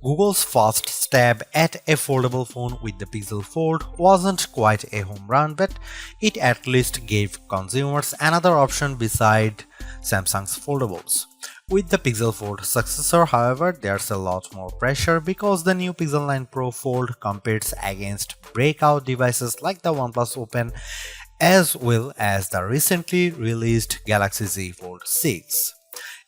Google's first stab at a foldable phone with the Pixel Fold wasn't quite a home run, but it at least gave consumers another option beside Samsung's foldables. With the Pixel Fold successor, however, there's a lot more pressure because the new Pixel 9 Pro Fold competes against breakout devices like the OnePlus Open as well as the recently released Galaxy Z Fold 6.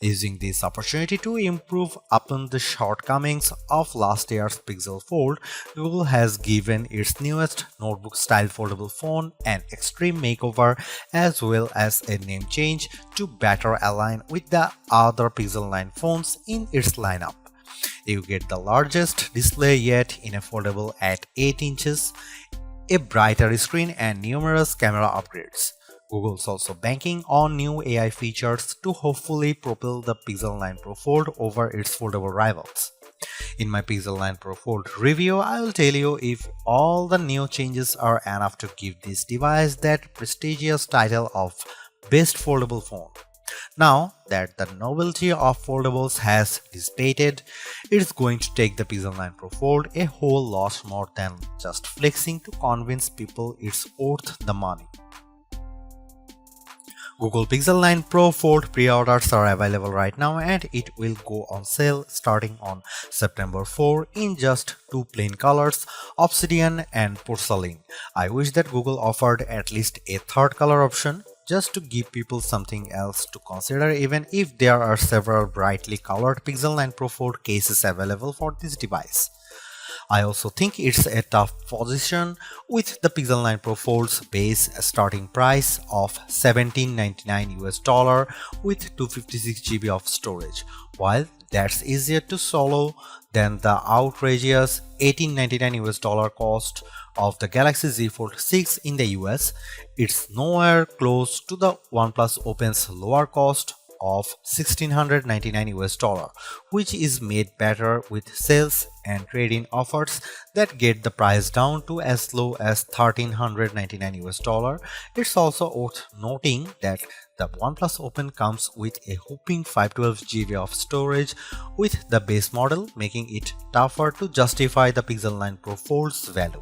Using this opportunity to improve upon the shortcomings of last year's Pixel Fold, Google has given its newest notebook-style foldable phone an extreme makeover as well as a name change to better align with the other Pixel 9 phones in its lineup. You get the largest display yet in a foldable at 8 inches, a brighter screen and numerous camera upgrades. Google's also banking on new AI features to hopefully propel the Pixel 9 Pro Fold over its foldable rivals. In my Pixel 9 Pro Fold review, I will tell you if all the new changes are enough to give this device that prestigious title of Best Foldable Phone. Now that the novelty of foldables has dissipated, it's going to take the Pixel 9 Pro Fold a whole lot more than just flexing to convince people it's worth the money. Google Pixel 9 Pro Fold pre-orders are available right now and it will go on sale starting on September 4 in just two plain colors, Obsidian and Porcelain. I wish that Google offered at least a third color option just to give people something else to consider even if there are several brightly colored Pixel 9 Pro Fold cases available for this device. I also think it's a tough position with the Pixel 9 Pro Fold's base starting price of $1799 with 256GB of storage. While that's easier to swallow than the outrageous $1899 cost of the Galaxy Z Fold 6 in the US, it's nowhere close to the OnePlus Open's lower cost of $1699, which is made better with sales and trade-in offers that get the price down to as low as $1399. It's also worth noting that the OnePlus Open comes with a whopping 512GB of storage with the base model, making it tougher to justify the Pixel 9 Pro Fold's value.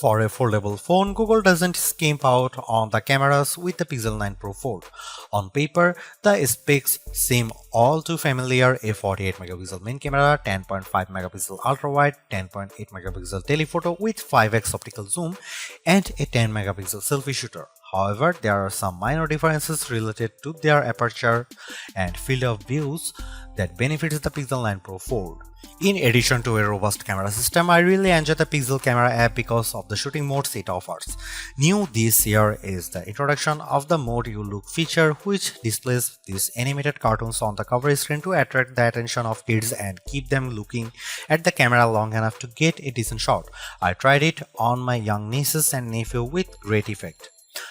For a foldable phone, Google doesn't skimp out on the cameras with the Pixel 9 Pro Fold. On paper, the specs seem all too familiar: a 48MP main camera, 10.5MP ultra-wide, 10.8MP telephoto with 5x optical zoom, and a 10MP selfie shooter. However, there are some minor differences related to their aperture and field of views that benefits the Pixel 9 Pro Fold. In addition to a robust camera system, I really enjoy the Pixel Camera app because of the shooting modes it offers. New this year is the introduction of the Mode You Look feature, which displays these animated cartoons on the cover screen to attract the attention of kids and keep them looking at the camera long enough to get a decent shot. I tried it on my young nieces and nephew with great effect.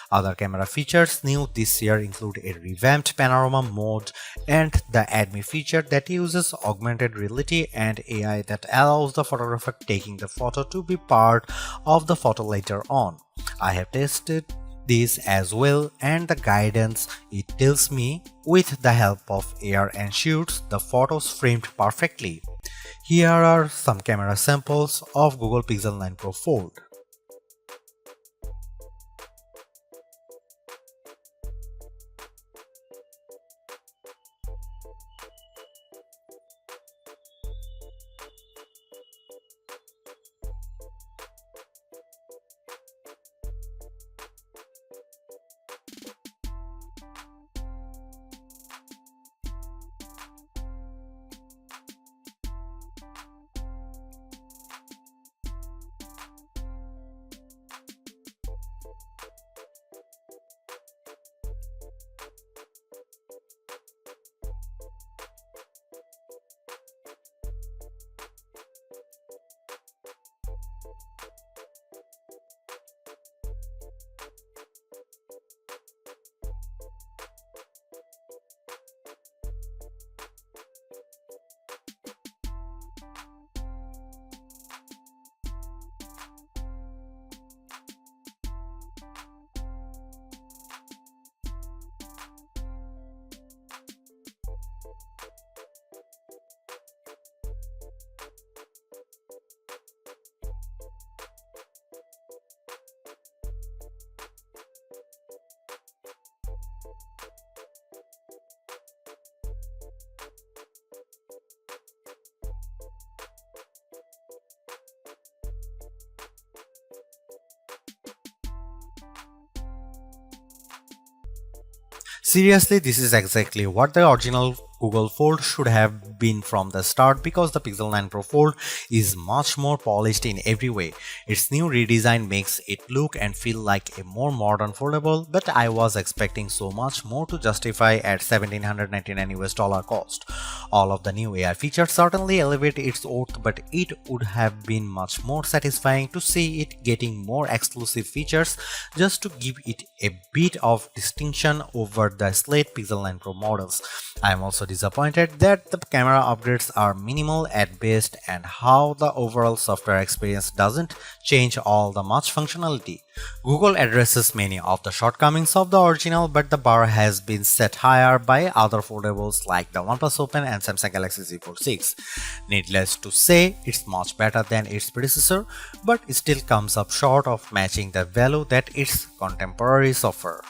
Other camera features new this year include a revamped panorama mode and the Add Me feature that uses augmented reality and AI that allows the photographer taking the photo to be part of the photo later on. I have tested this as well, and the guidance it tells me with the help of AR ensures the photos framed perfectly. Here are some camera samples of Google Pixel 9 Pro Fold. Seriously, this is exactly what the original Google Fold should have been from the start, because the Pixel 9 Pro Fold is much more polished in every way. Its new redesign makes it look and feel like a more modern foldable, but I was expecting so much more to justify at $1,799 cost. All of the new AI features certainly elevate its worth, but it would have been much more satisfying to see it getting more exclusive features just to give it a bit of distinction over the slate Pixel 9 Pro models. I am also disappointed that the camera upgrades are minimal at best and how the overall software experience doesn't change all the much functionality. Google addresses many of the shortcomings of the original, but the bar has been set higher by other foldables like the OnePlus Open and Samsung Galaxy Z Fold 6. Needless to say, it's much better than its predecessor, but it still comes up short of matching the value that its contemporaries offer.